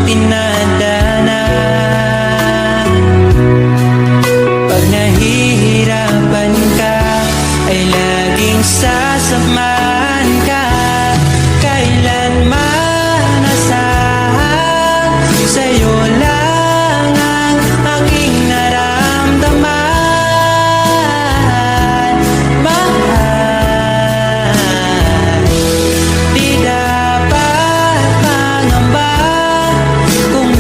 pinadaanan. Pag nahihirapan ka, ay laging sasamahan ka. Kailanman asahan, sa'yo lang ang aking naramdaman. Mahal, di dapat pangamba kung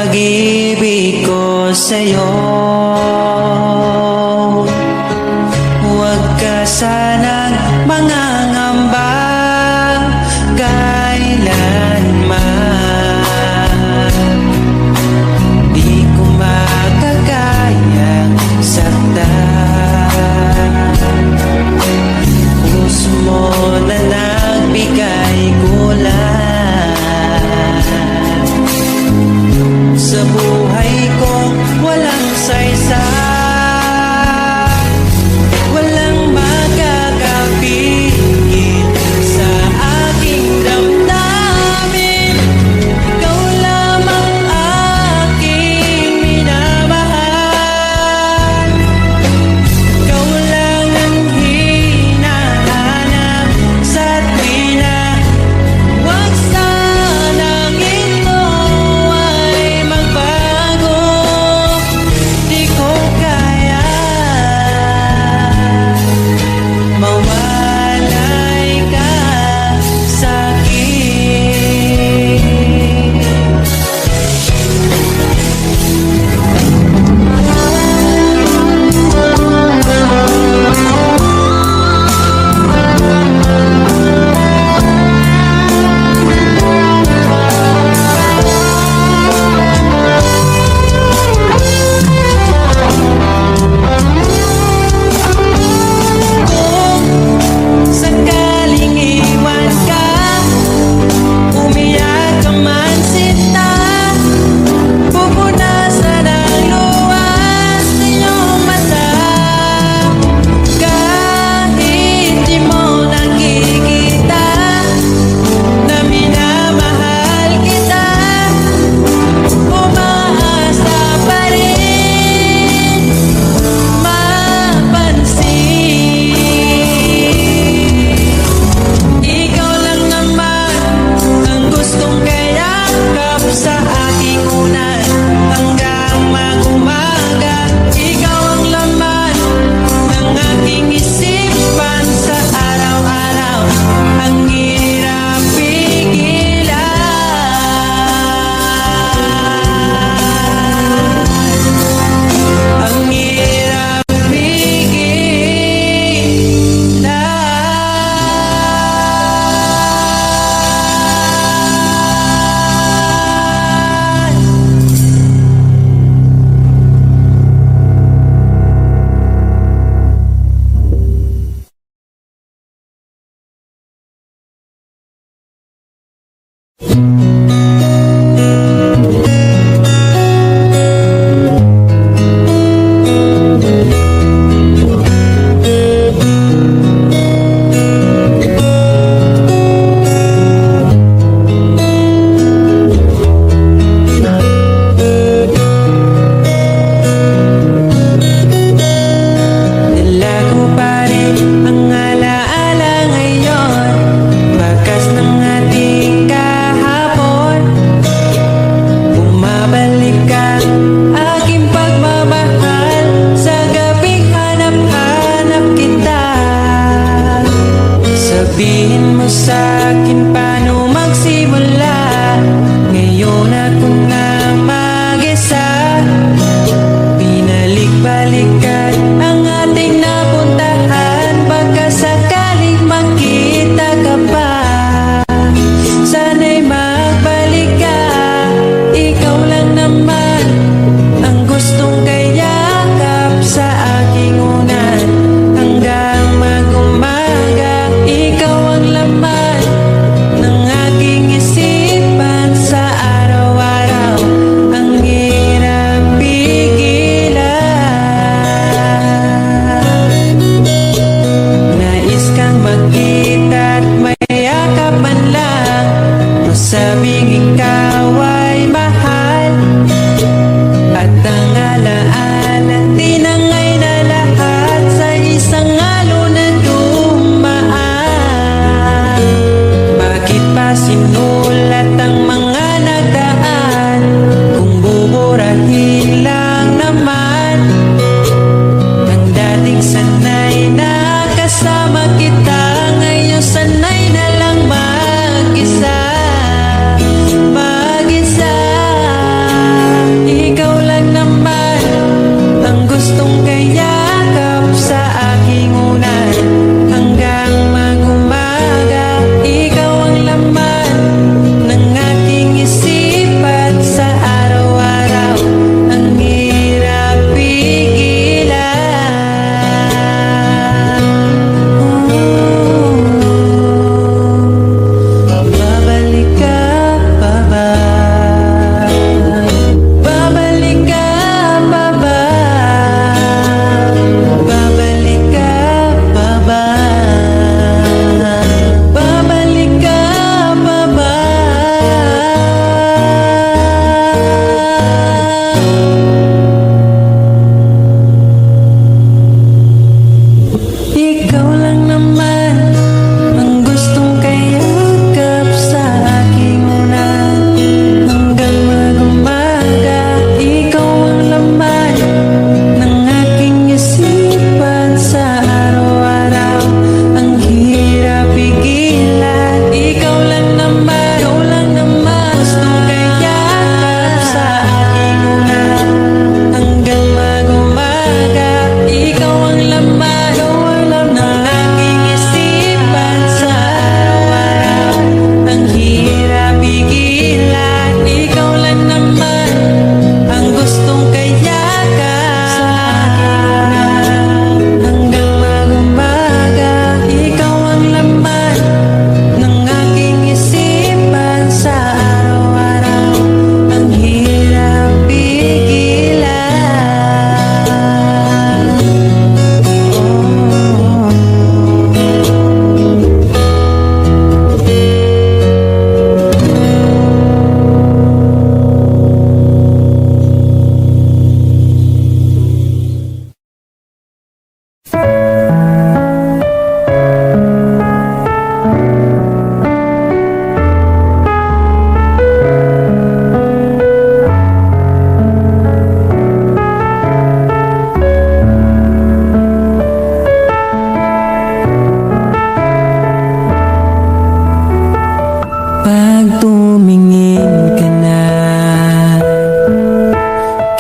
pag-ibig ko sa'yo. Huwag ka sanang mangangamba kailanman. Di ko makakayang saktan. Puso mo na nagbigay kulang. Sa buhay ko walang saysay, walang makakapigil sa aking damdamin. Ikaw lamang aking minamahal. Ikaw lang ang hinahanap sa tuwina. Huwag sanang ito ay magbago. Di ko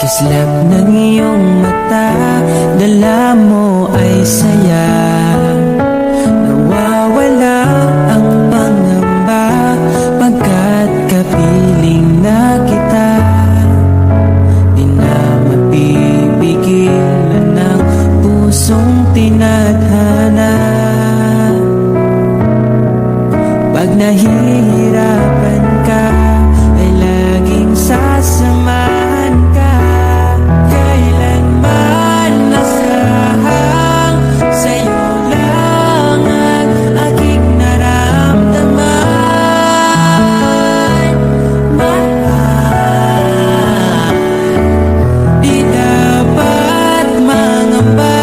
Kislap ng iyong mata, dala mo ay saya. Nawawala ang pangamba pagkat kapiling na kita. Di na mapipigilan ng pusong tinadhana. Pag nahihirapan ka, ay laging sasamahan ka. Kailanman nasahang sa'yo lang ang aking naramdaman. Mahal, di dapat mangamba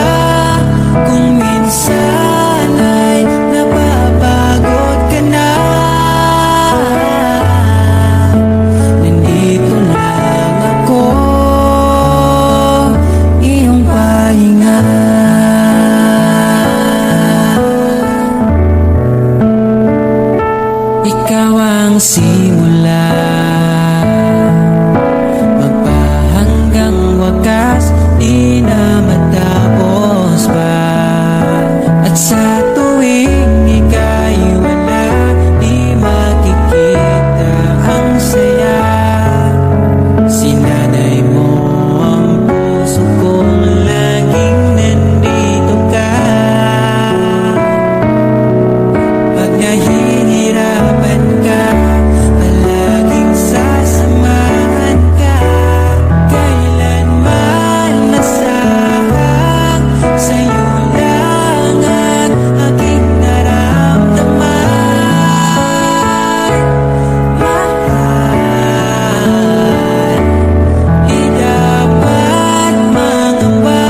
kung minsan ay napapagod ka na. Nandito lang ako, iyong pahinga. Ikaw ang simula, magpahanggang wakas, di na matapos pa. At sa tuwing ika'y wala, di makikita ang saya. Sinanay mo ang puso kong laging nandito ka. Pag nahihirapan ka, palaging sasamahan ka. Kailanman nasahang sa'yo lang ang aking naramdaman. Mahal, di dapat mangamba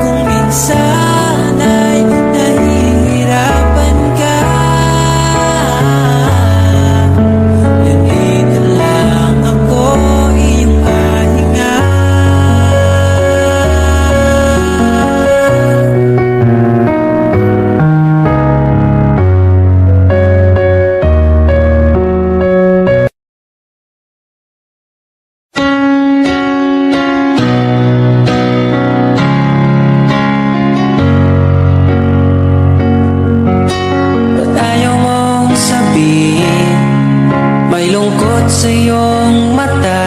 kung minsan ay nahihirapan ka. Nandito lang ako, iyong pahinga. Ba't ayaw mong sabihin, may lungkot sa iyong mata.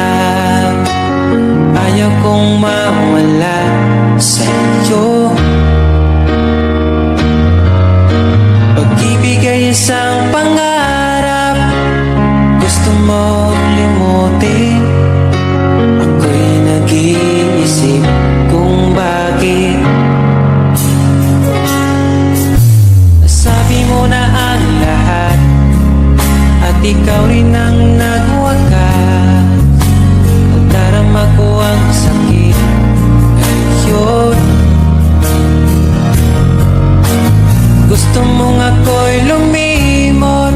Ayaw kong mawala sa iyo. Pag-ibig ay isang pangarap, gusto mo limutin. Ako'y nag-iisip kung bakit nasabi mo na ang lahat, at ikaw rin ang nagwakas. Nadarama ko ang sakit ngayon. Gusto mong ako'y lumimot,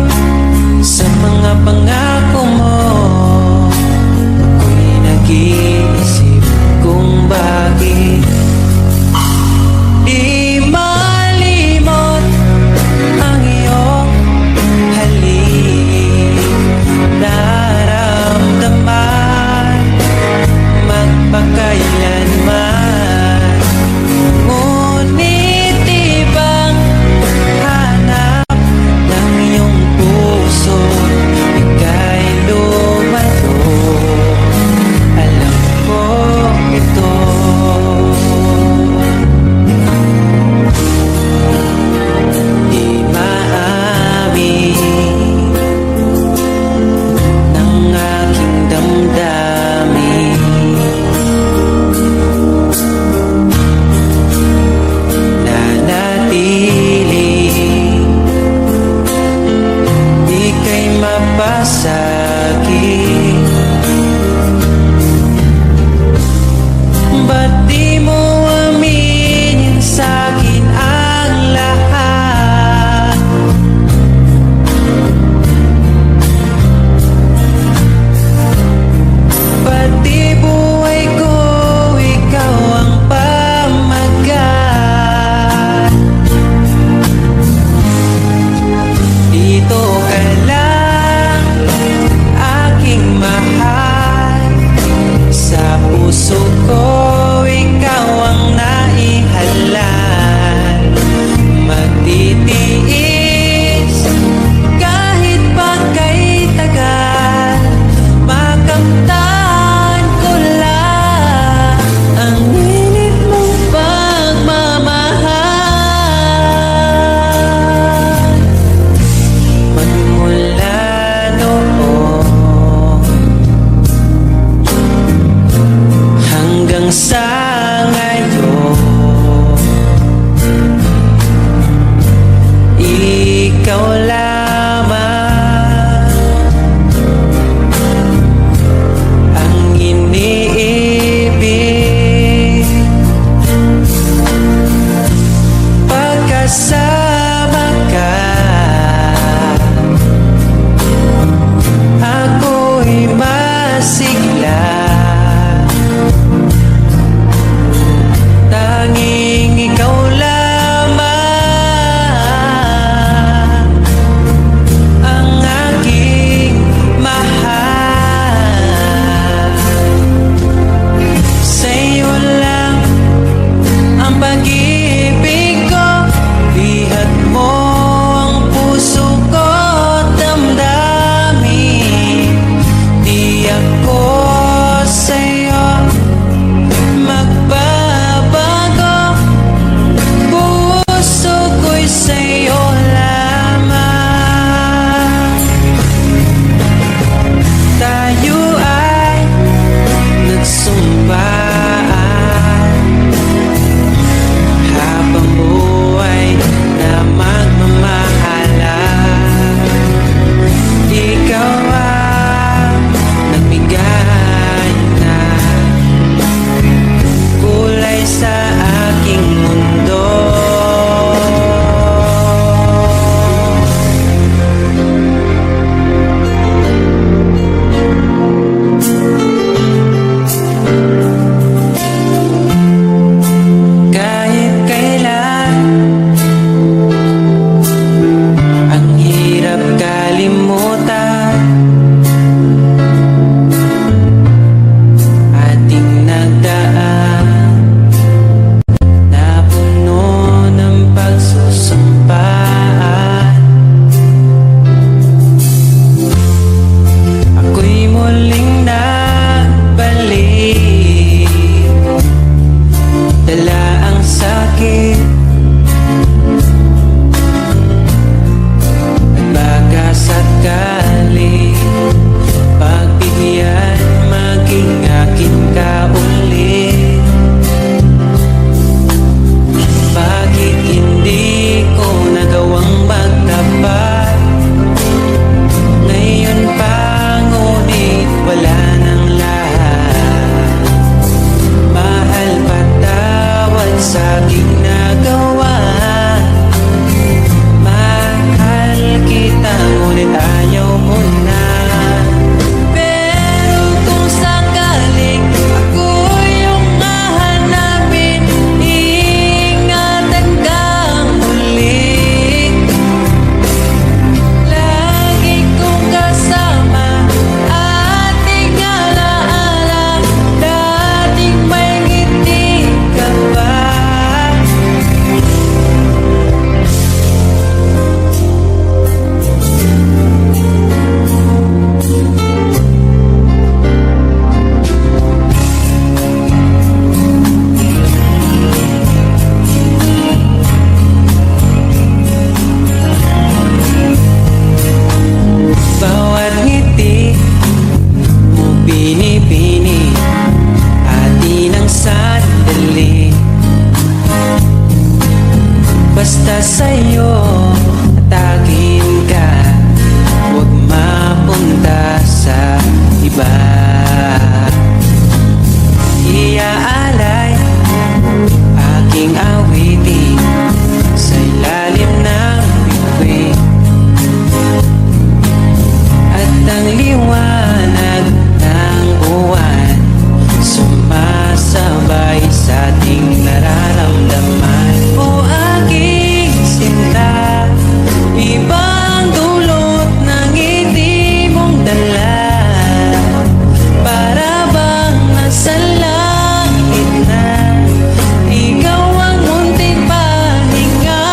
hanggang sa ngayon. Ikaw lamang ang iniibig. Pagkasama ka, ako'y masigla. Tanging ikaw lamang ang aking mahal. Sa'yo lang ang pag-ibig ko, lihat mo ang puso ko damdamin. Di ako sa'yo magbabago, puso ko'y sa'yo lamang. Tayo ay nagsumpaan habang buhay na magmamahalan. Ikaw ang nagbigay na kulay sa aking mundo. Kahit kailan ang hirap kalimutan, ating nagdaan na puno ng pagsusumpaan. Ako'y muling nagbalik, dala ang sakit at baka sakali pagbigyan maging akin ka ulit. Bakit hindi ko nagawang magtapat ngayon pa, ngunit wala nang lahat. Mahal, patawad sa aking nagawa. Mahal kita, ngunit ayaw mo na. Pero kung sakaling ako yung hahanapin, ingatan kang muli. Lagi kong kasama, ating alaala, dating may ngiti ka pa. Bawat ngiti mo pinipini, atin ang sandali. Basta sa'yo at akin ka, huwag mapunta sa iba. Iaalay aking awitin sa ilalim ng bituin, at ang liwanag ng buwan sumasabay sa ating nararamdaman. O aking sinta, ibang dulot ng ngiti mong dala. Para bang nasa langit na, ikaw ang munting pahinga.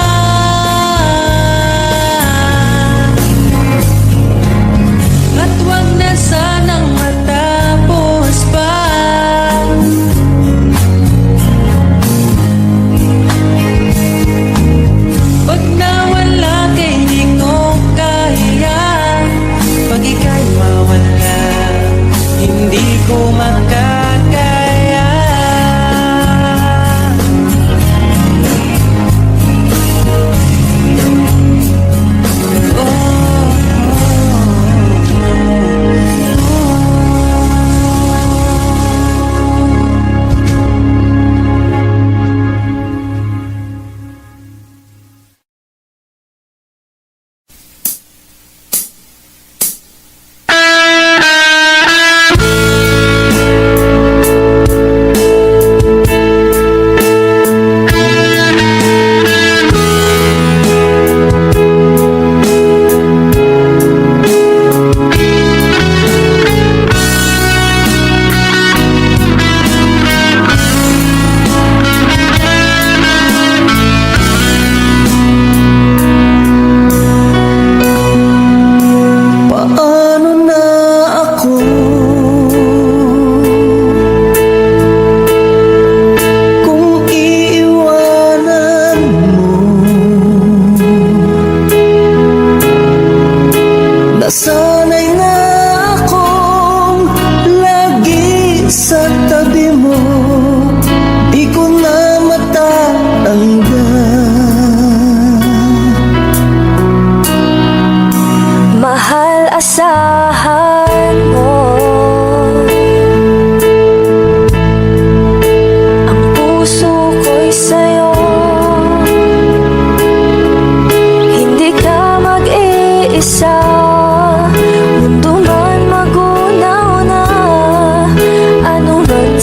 At wag na sanang matapos pa. Pag nawala kay di ko kaya, pag ika'y mawala, hindi ko makakaya.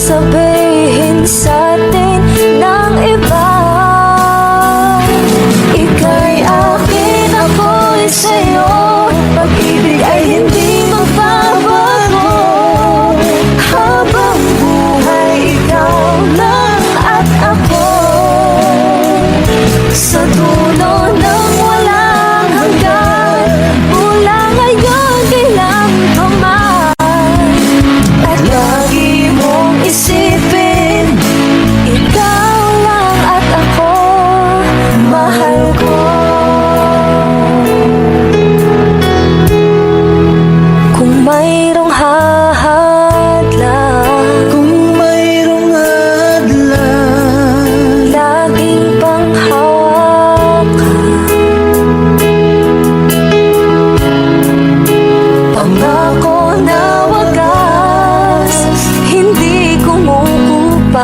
sasabihin sa'tin ng iba. Ika'y akin, ako'y sa'yo. Pag-ibig ay hindi magbabago. Habang buhay, ikaw lang at ako. Sa dulo ng walang hanggan, mula ngayon kailan pa man. At lagi mong isipin, ikaw lang at ako, mahal ko. Kung mayroong hahadlang, Kung mayroong hadlang, laging panghawakan. Pangako na wagas, hindi kumukupas.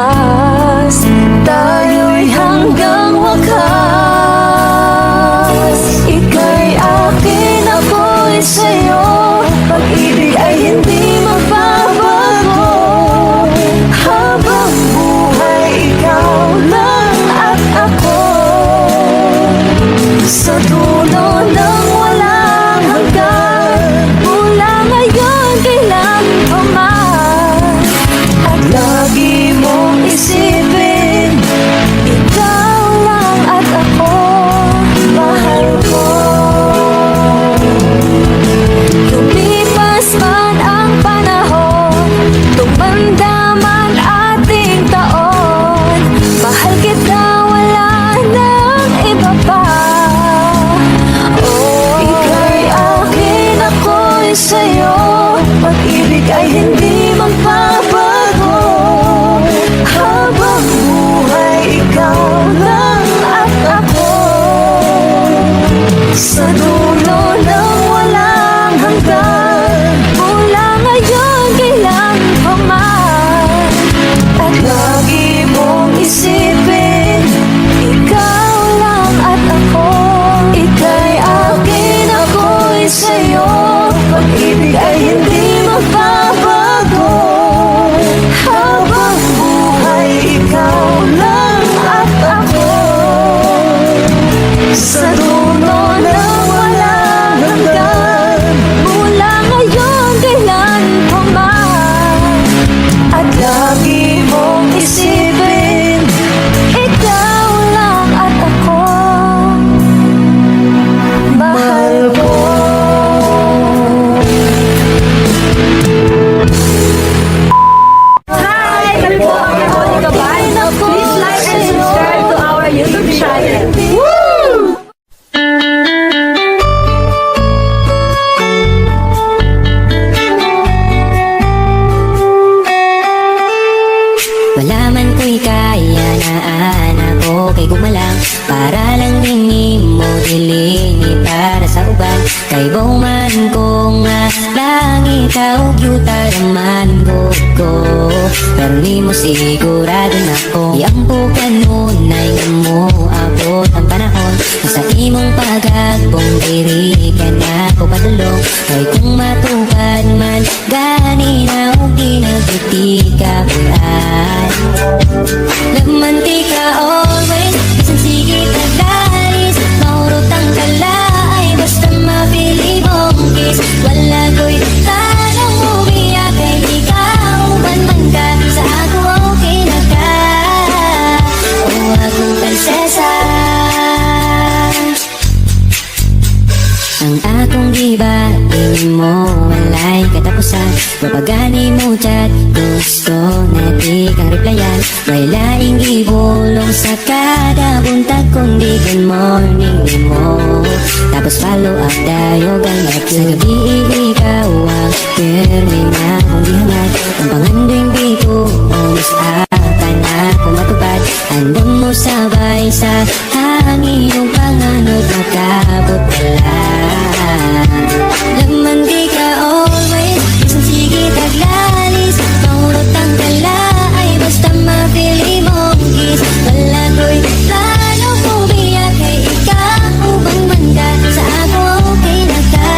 Tayo'y hanggang wakas. Ika'y akin, ako'y sa'yo. Pag-ibig ay hindi magbabago. Habang buhay, ikaw lang at ako. Sa dulo ng walang hanggan, mula ngayon kailan pa man. At lagi mong isipin, ikaw lang at ako, mahal ko. Lumipas man ang panahon, tumanda man ating taon, mahal kita, wala nang iba pa. Oh, ika'y akin, ako'y sa'yo. Pag-ibig ay hindi magbabago. Habang buhay, ikaw lang at ako. Sa dulo ng walang hanggan, mula ngayon kailan pa man. At lagi mong isipin, ikaw lang at ako. Ika'y akin, ako'y sa'yo. Pag-ibig ay hindi magbabago. Habang buhay, ikaw lang at ako. Sa dulo ng walang hanggan, mula ngayon kailan pa man. At lagi mong isipin, ikaw lang at ako, mahal ko. Hi! Kami po ang Monica Band. Please like and subscribe to our YouTube channel. Woo! Wala man ko'y kaya na anak ko kay gumalang para lang din mo dilini para sa uban kay bauman ko nga lang ikaw yuta raman ko pero ni mo sigurado na ko iampukan mo na mo abot ang panahon na sa imong pagagbong diri ka na ko padulong kay kung matupad man gani na og di nagiti ka bulan. Nagmantika always, isang sige tagalis. Maurot ang kalaay, basta mapili mong kiss. Wala ko'y tanong mo, biya kay ikaw. Man ka, sa ako okay na ka. O akong prinsesa. Ang akong gibain mo, walay katapusan. Papagani mo chat, gusto na di kang replyan. May laing ibulong sa kada buntag kundi good morning di mo. Tapos follow up dayo ganap sa gabi ikaw ang pirmi na kung di hangad. Ang pangandoing biko, umis akan ako matupad. Andam mo sabay sa hangin yung panganod makabot pala. Laman di ka always, isang sige taglalis. Maurot ang kalaay, basta mapili mong kiss. Wala ko'y plano mo, biya kay ikaw. Upang man ka, sa ako okay na ka.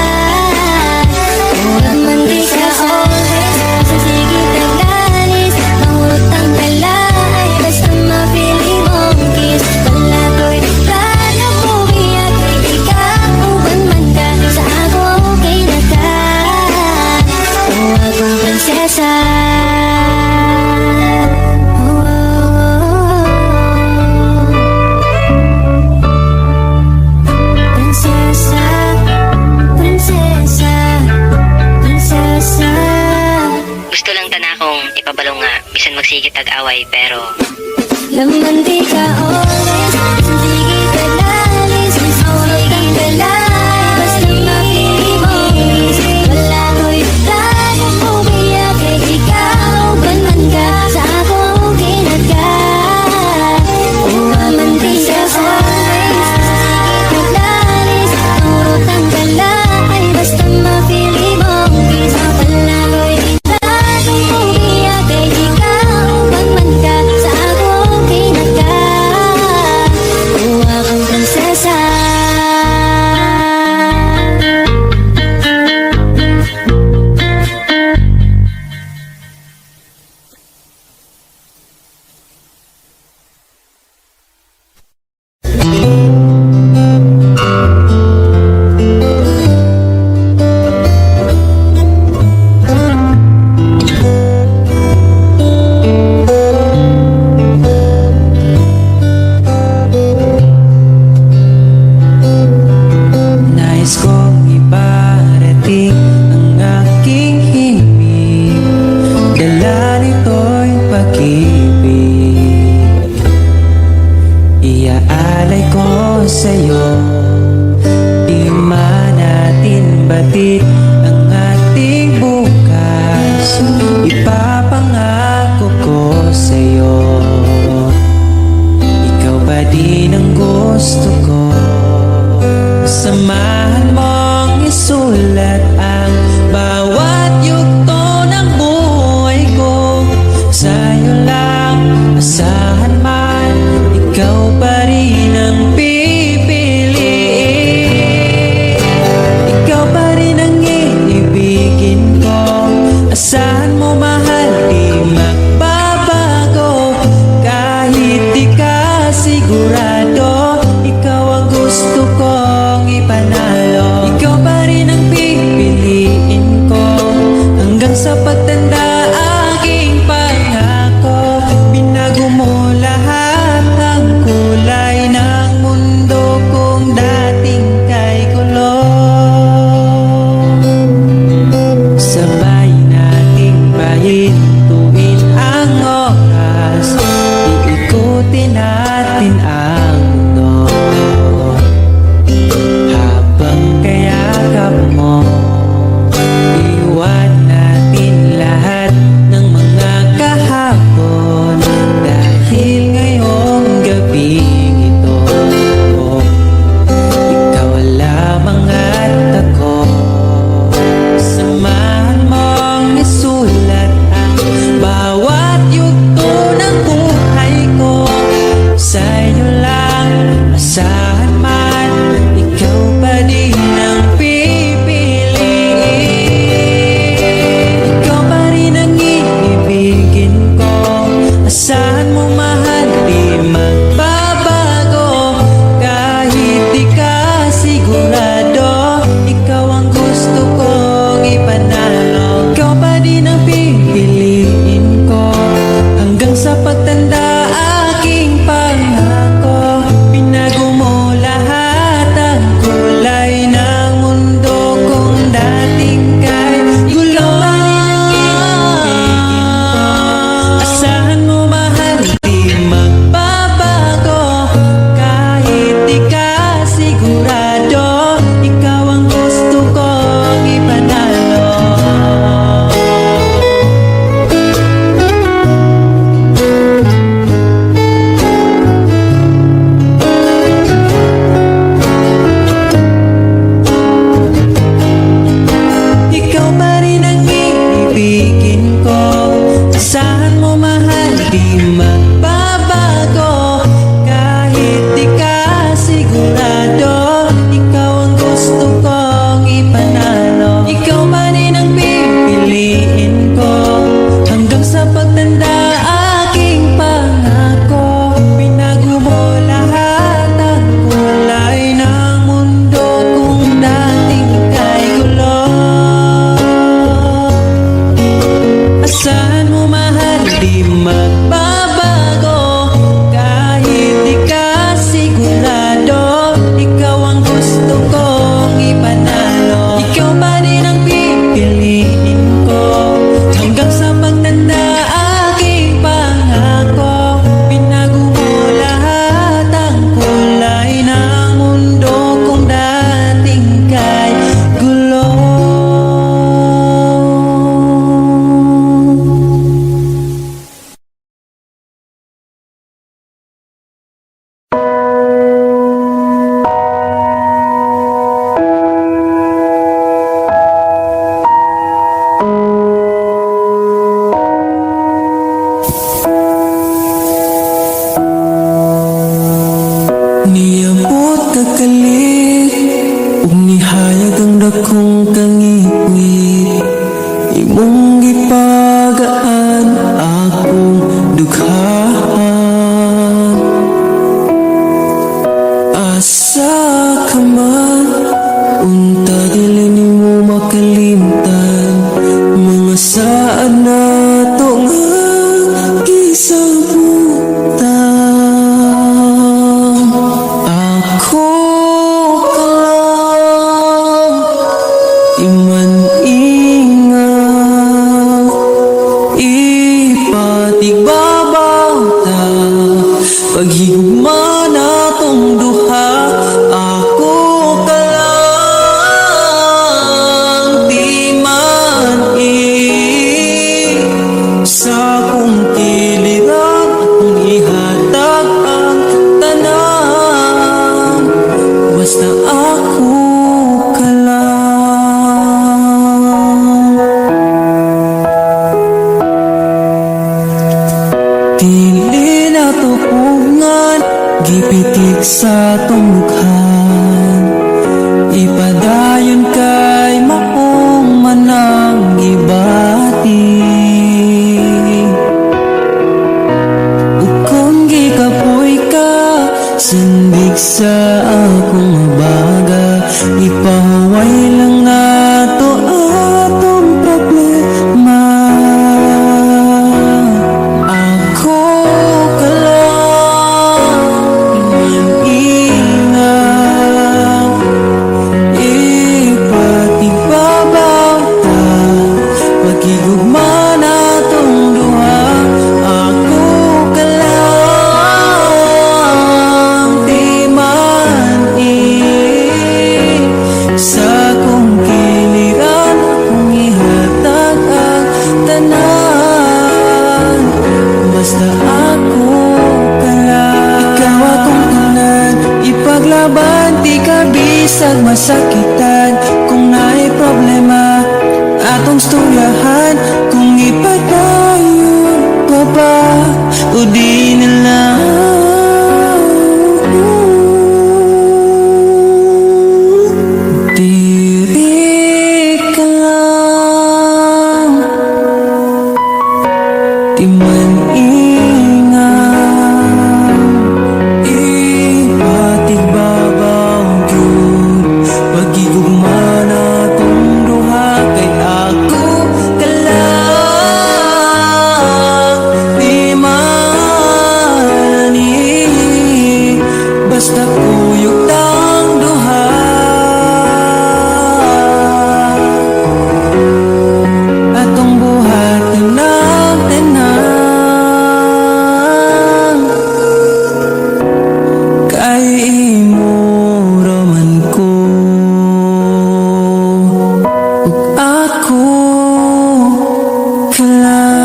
Laman di ka always, isang sige taglalis. nga, bisan magsigit ag-away, pero Laman di ka always, hindi kita lalis, away kang galay, basta mapili mo. Wala ko'y plano, umiyak kay ikaw, banman ka sa akong kinagat. Laman di ka always, hindi kita lalis, nurot ang galay, basta mapili mo. Wala ko'y plano, umiyak kay ikaw, banman ka sa akong kinagat. Uwa kang prinsesa. Nais kong ibarating ang aking himig, dala nito'y pag-ibig. Iaalay ko sa'yo, di man natin batid ang ating bukas. Ipapangako ko sa'yo, ikaw ba din ang gusto ko? Samahan mong isulat ang bawat yugto ng buhay ko. Sa'yo lang, asahan man, ikaw pa rin ang pipiliin. Ikaw pa rin ang iibigin ko. Asahan mo mahal, di magbabago. Kahit di ka sigurado, ikaw ang gusto kong ipanalo. Ikaw pa rin ang pipiliin ko hanggang sa pagtanda aking pangako. Binago mo lahat ang kulay ng mundo kung dating kay gulo. Sabay nating pahintuin ang oras, iikutin natin ang mundo. Habang kayakap mo, iwan natin lahat ng mga kahapon. Dahil ngayong gabing ito, ikaw lamang at ako. Samahan mong isulat ang bawat yugto ng buhay ko. Sa'yo lang, asahan man, ikaw pa din ang pipiliin. Ikaw pa rin ang iibigin ko. Asahan mo mahal, di magbabago. Kahit di ka sigurado, ikaw ang gusto kong ipanalo. Ikaw pa din ang pipiliin ko hanggang sa pagtanda aking pangako. Binago mo lahat ang kulay ng mundo kung dating kay gulo. Asahan mo mahal, di magbabago. Kahit di ka sigurado, ikaw ang gusto kong ipanalo. Ikaw pa rin ang iibigin ko. Asahan mo mahal, di magbabago. Kahit di ka sigurado, ikaw ang gusto kong ipanalo. Ikaw pa rin ang pipiliin ko hanggang sa pagtanda aking pangako. Binago mo lahat ang kulay ng mundo kung dating kay gulo. Asahan mo mahal, di magbabago. tupungan gipitik sa tungkhan ipadayon kay maong manang gibati ukon gikapoy ka sindig sa akong baga ipahaway lang nato atong problema ako ka lang ingat ipatibabaw ta pagigugma natong duha ako ka lang di man sa kong kiliran kung ihatag ang tanan basta ako ka lang ikaw akong tanan ipaglaban di ka bisag masakitan kung naay problema atong storyahan kung ipadayon pa ba o di na lang diri ka lang di man ingat ipatigbabaw yun pagigugma natong duha kay ako ka lang di man basta kuyog tang duha atong buhat tenang kay imo raman ko ug ako ka lang.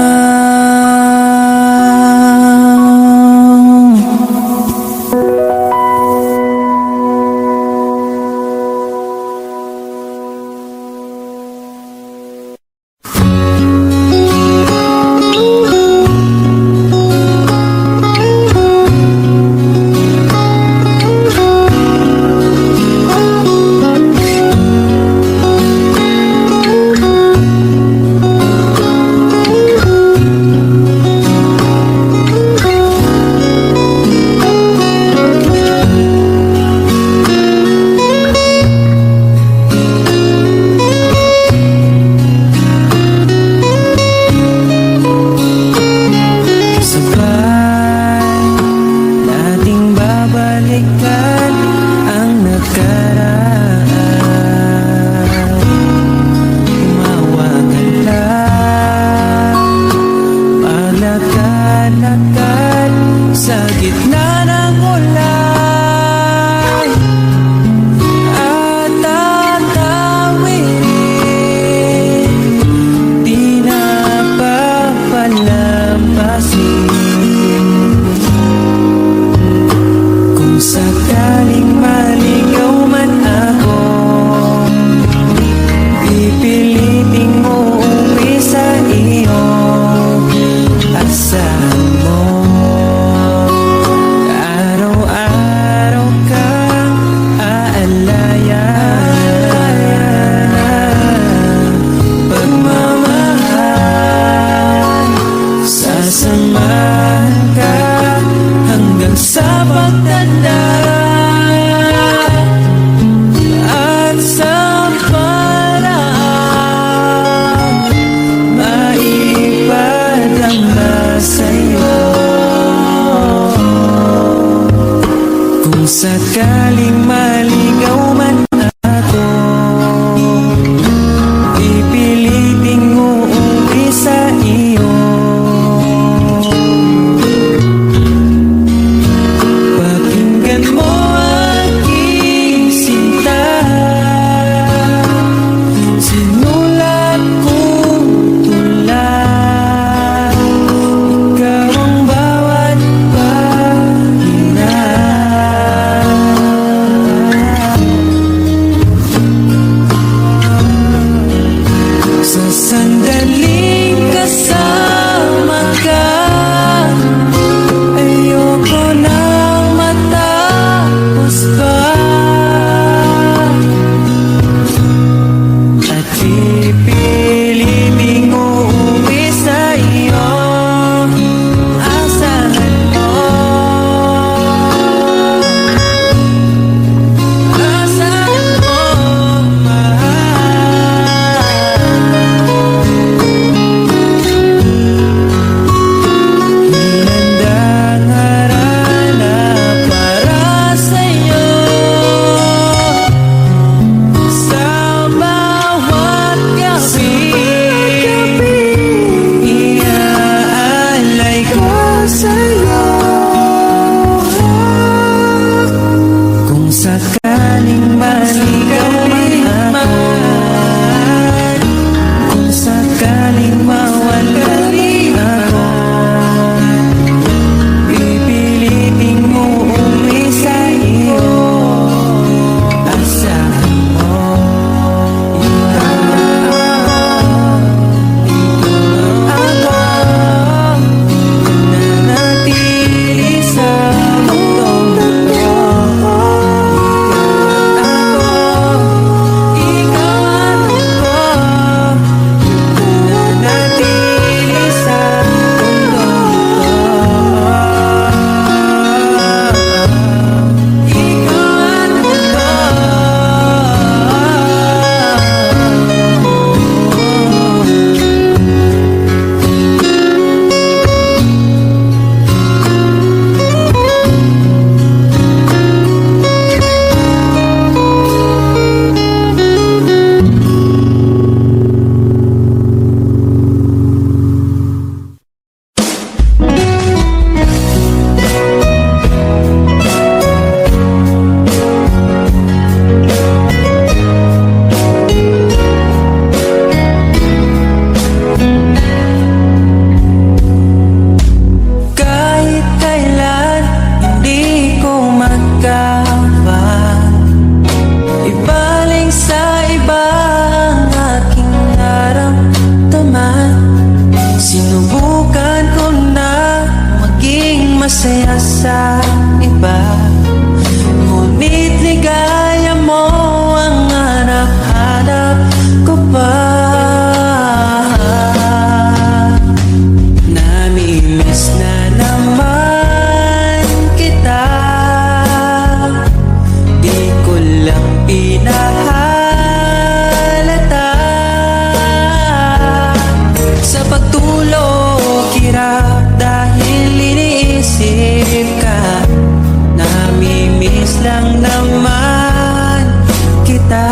Sabay nating babalikan ang nakaraan Umawagan lang Paglakad-lakad sa gitna ng ulan At tatawirin di na papalampasin kung sakaling maligaw man ako pipiliting mo uwi sa iyo asahan mo araw-araw kang aalayan pagmamahal sasamahan ka hanggang sa pagtanda at sa paraan maipadama sa'yo kung sakaling maligaw man ako pipiliting uuwi sa iyo pakinggan mo aking sinta sinulat kong tula ikaw ang bawat pahina magsaya sa iba. Ngunit ligaya mo ang hanap-hanap ko pa. Namimiss na naman kita, di ko lang pinahalata. Sa pagtulog hirap dahil iniisip ka. Namimiss lang naman kita.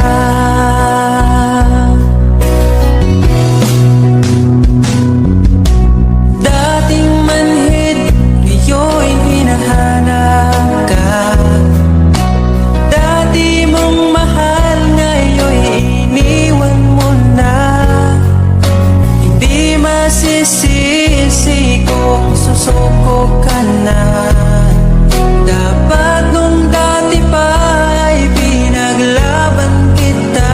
Dating manhid, ngayon hinahanap ka. Dati mong mahal, ngayon iniwan mo na. Hindi masisisi kung susuko ka na. Dapat nung dati pa ay pinaglaban kita.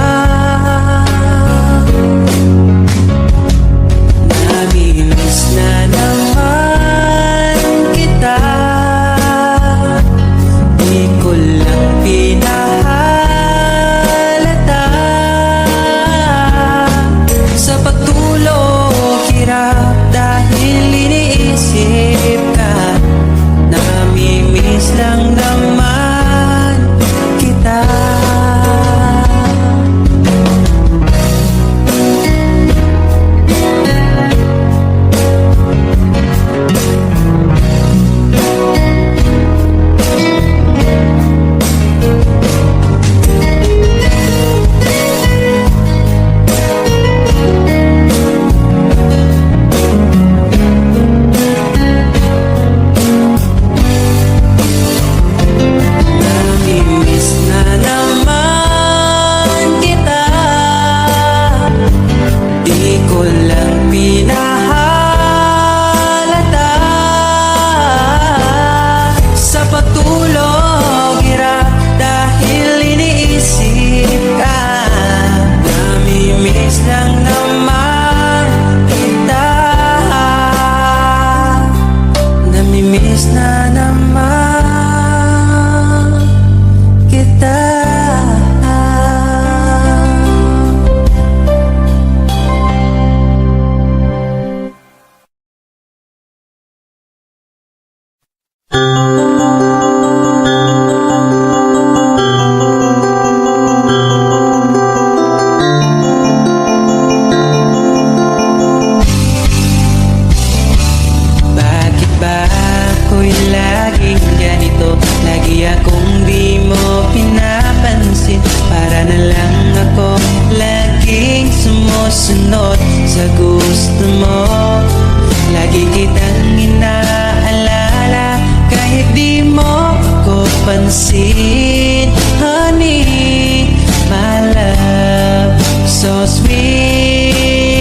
Namimiss na naman kita, di ko lang pinahalata. Sa pagtulog hirap dahil iniisip ka. Namimiss lang naman kita. Namimiss na naman kita, di ko lang pinahalata. Sa pagtulog hirap dahil iniisip ka. Namimiss lang naman kita. Namimiss na naman kita. Bakit ba ako'y laging ganito? Lagi akong di mo pinapansin. Para na lang ako laging sumusunod sa gusto mo. Lagi kitang inaalala kahit di mo ko pansin. Honey, my love, so sweet.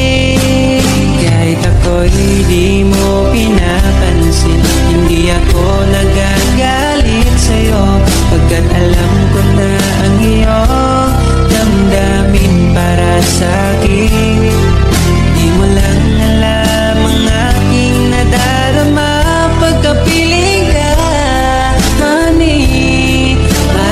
Kahit ako'y di mo pinapansin, hindi ako nagagalit sa'yo. Pagkat alam ko na ang iyong damdamin para sa'kin. Di mo lang alam ang aking nadarama pagkapiling ka. Honey, my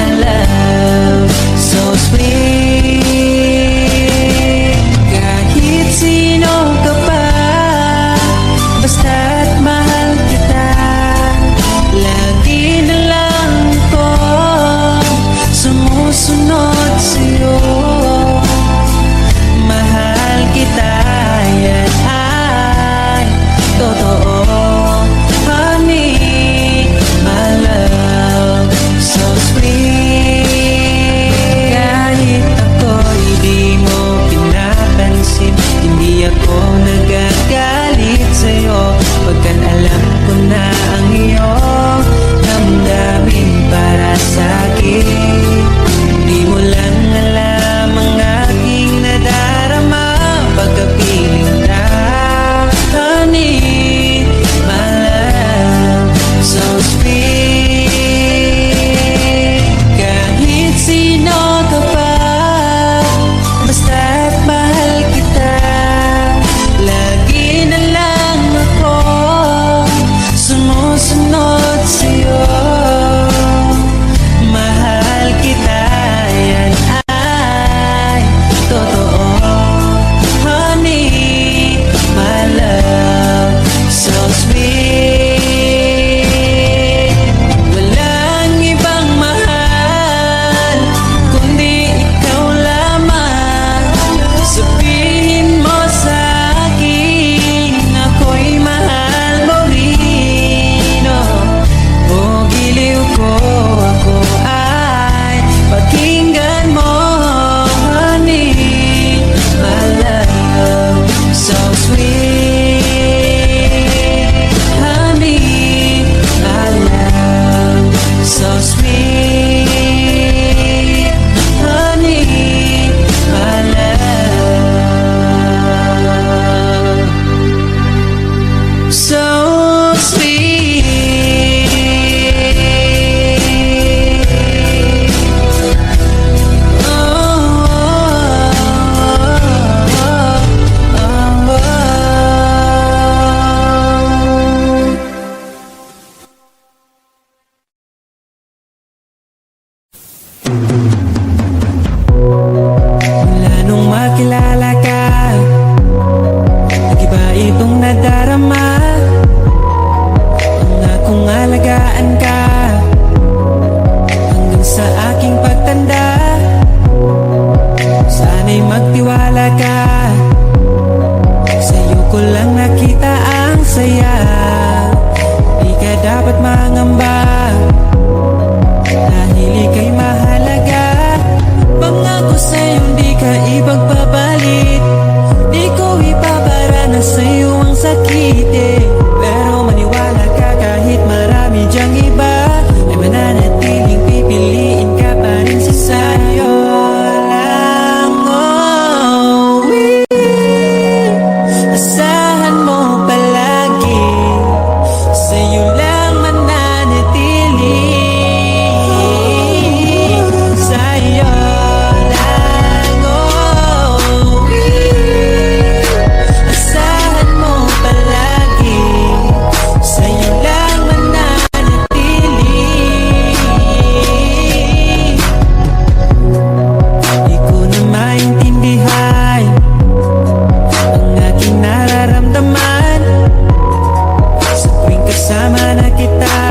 kasama na kita,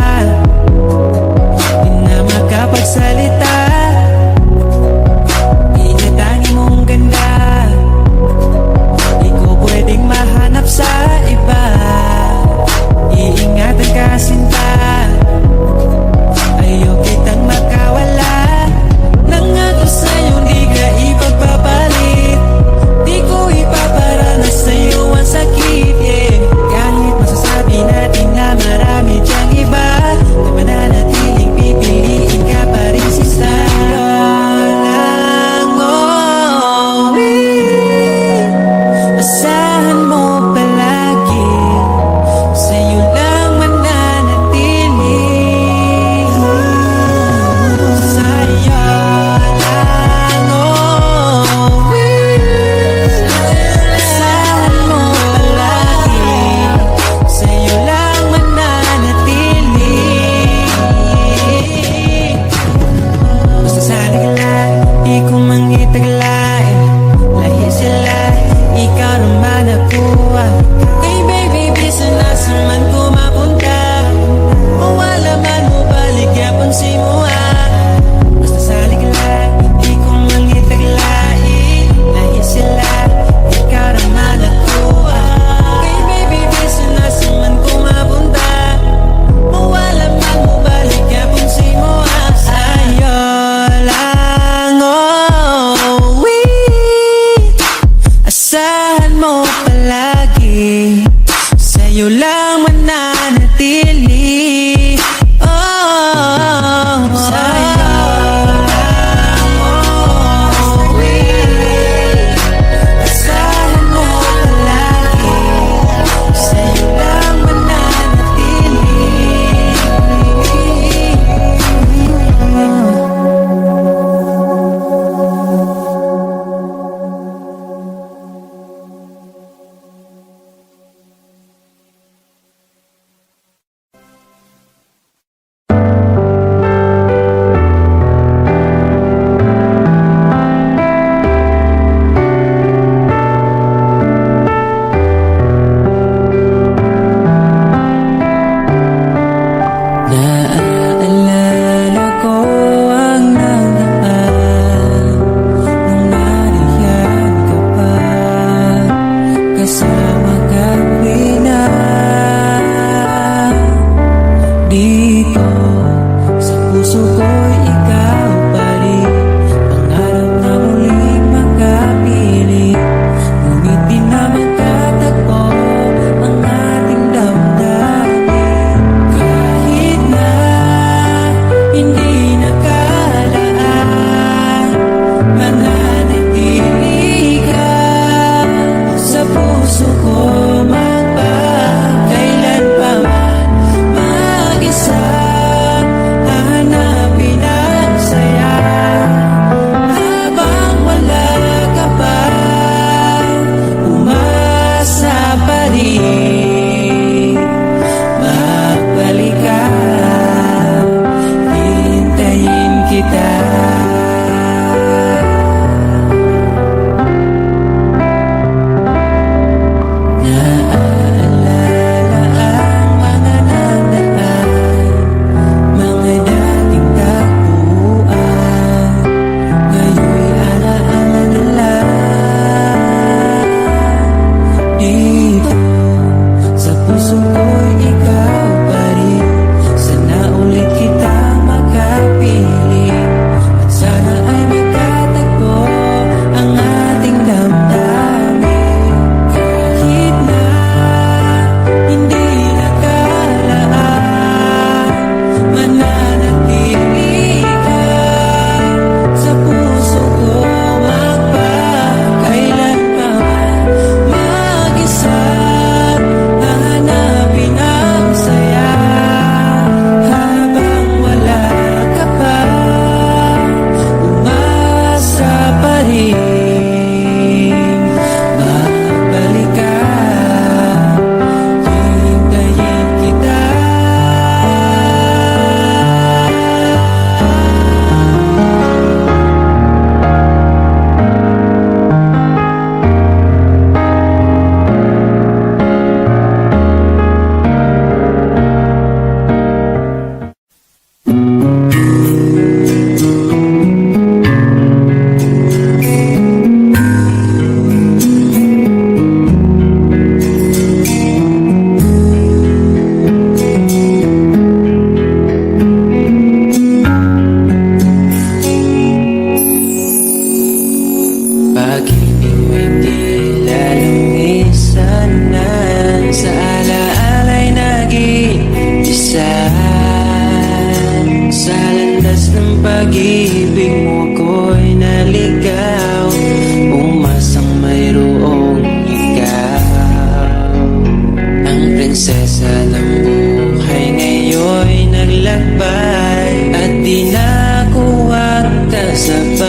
di na makapagsalita. Inatangi mong ganda, di ko pwedeng mahanap sa iba. Iingatan ka sinta, ayaw kitang makawala. Nangako sa'yo di ka ipagpapalit, di ko ipaparanas sa'yo ang sakit, yeah. Kahit masasabi natin na marami dyang iba, na mananatiling pipiliin ka pa rin si sa'yo lang, oh. Asahan mo palagi, sa'yo lang mananatili. Sa'yo lang, oh. Asahan mo palagi, sa'yo lang mananatili. Basta sana ka lang, di ko mangitaglain. Lahi sila, ikaw naman ako. Hey baby, bisa nasa man ko mapunta, mawala man mo balik yapon si mo. Basta sali ka lang, di ko mangitaglain. Lahi sila, ikaw naman ako. Hey baby, bisa nasa man ko mapunta, mawala man mo balik yapon si mo. Sa'yo lang, oh, asahan mo palagi, sa'yo lang mananatili. Oh, sa'yo lang, oh, asahan mo palagi, sa'yo lang mananatili. Naaalala ko ang nakaraan, nung nariyan ka pa, kasama kami na. Dito sa puso ko'y ikaw pa rin, pangarap na muling makapiling, ngunit di na magkatagpo ang ating damdamin. Kahit na hindi nakalaan, mananatili ka sa puso ko magpakailan pa man. Mag-isa, hahanapin pag-ibig mo ko'y naligaw, umasang mayroong ikaw. Ang prinsesa ng buhay ngayon'y naglakbay, at di na kuwag kasabay.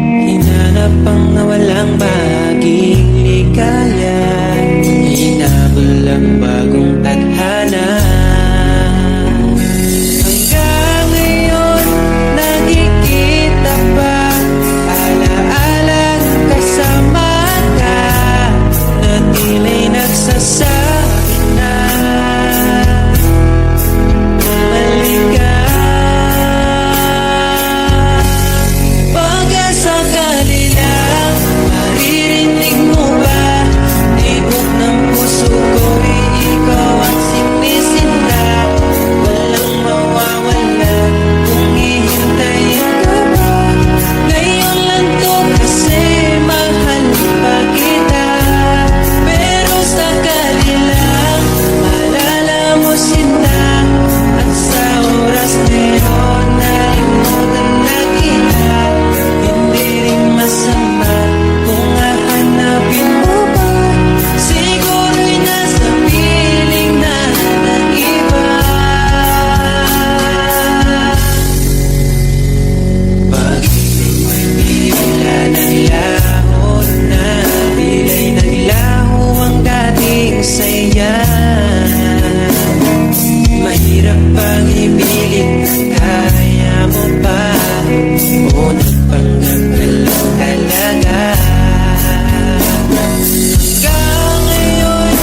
Hinanap ang nawalang baging ligaya, hinabol ang bagong tadhana. Hanggang ngayon nakikita pa, alaalang kasama ka, na tila'y nagsasabi na bumalik ka. Pagkasakali lang, maririnig mo ba? Tibok ng puso ko'y ikaw ang sinisinta. Walang mawawala kung hihintayin ka pa. Ngayon lang to kasi mahal pa kita. Pero sakali lang, maalala mo sinta, at sa oras na yun, nalimutan na kita. Hindi rin masama kung hahanapin mo pa, siguro'y nasa piling na ng iba. Pag-ibig mo'y bigla naglaho na, bila'y naglaho ang dating saya. Mahirap pang ibigin na kaya mo pa, o nagpanggap ka lang talaga. Hanggang ngayon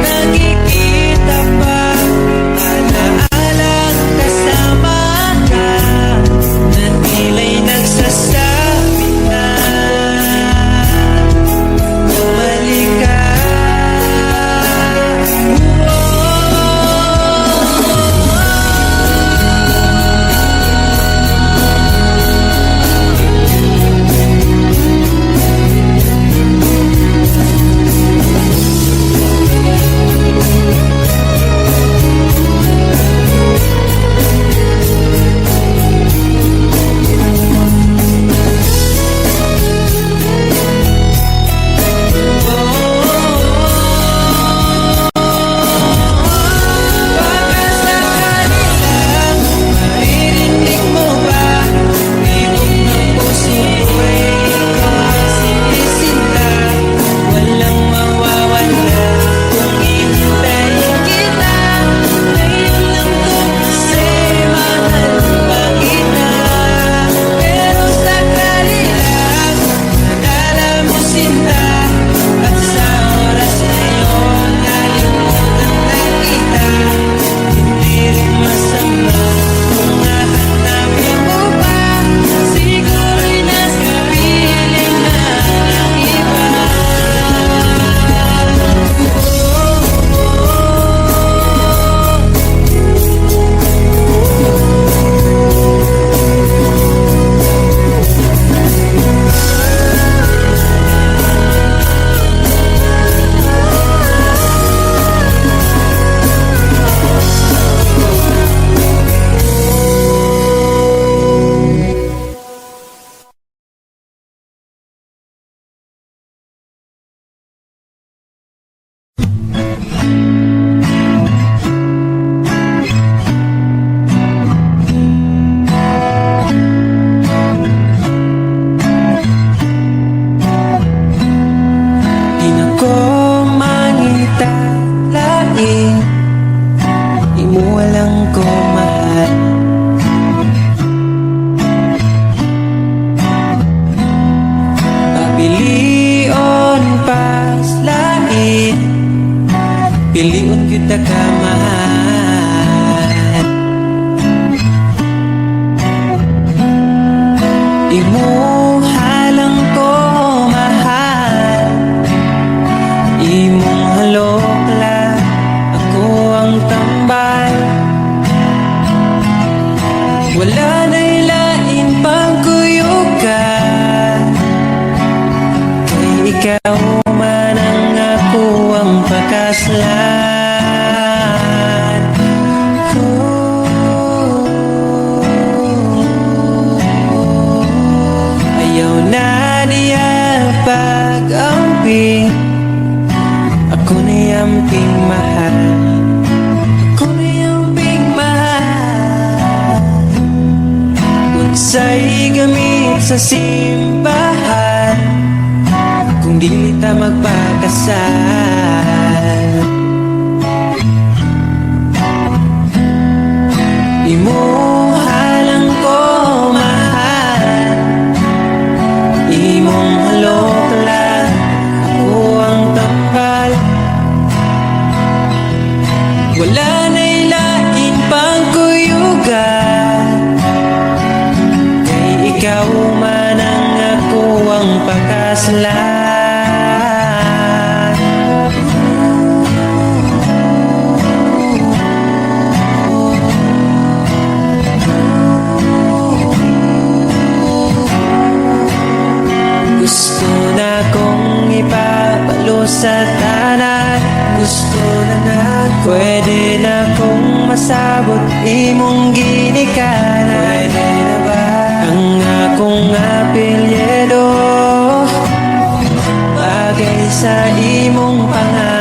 nakikita pa, alaalang kasama ka, na tila'y nagsasabi na bumalik ka. Pagkasakali lang, maririnig mo ba? Tibok ng puso ko'y ikaw ang sinisinta. Walang mawawala kung hihintayin kita. Ngayon lang to kasi mahal pa kita. Pero sakali lang, naalala mo sinta, at sa oras na yun, nalimutan na kita. Hindi rin masama kung hahanapin mo pa, siguro'y nasa piling na ng iba. Di na ko manitalain, di mo walang ko mahal. Pabilion paslain, piliun kita ka mahal. Imuhalang ko mahal, imong halokla, ako ang tambal. Wala na'y lain pang kuyugan, kay ikaw man ang ako ang pakaslan. Oh. sa simbahan kung di ta magpakasal. Imuhalang ko mahal, imong halok lang, ako ang tambal. Wala na'y lain pang kuyugan, kay ikaw man ang ako ang pakasalan. Gusto na kong ipapalo sa tanan, gusto na pwede na kong masabot imong ginikanan. Pwede na ba ang akong apelyido bagay sa imong pangalan?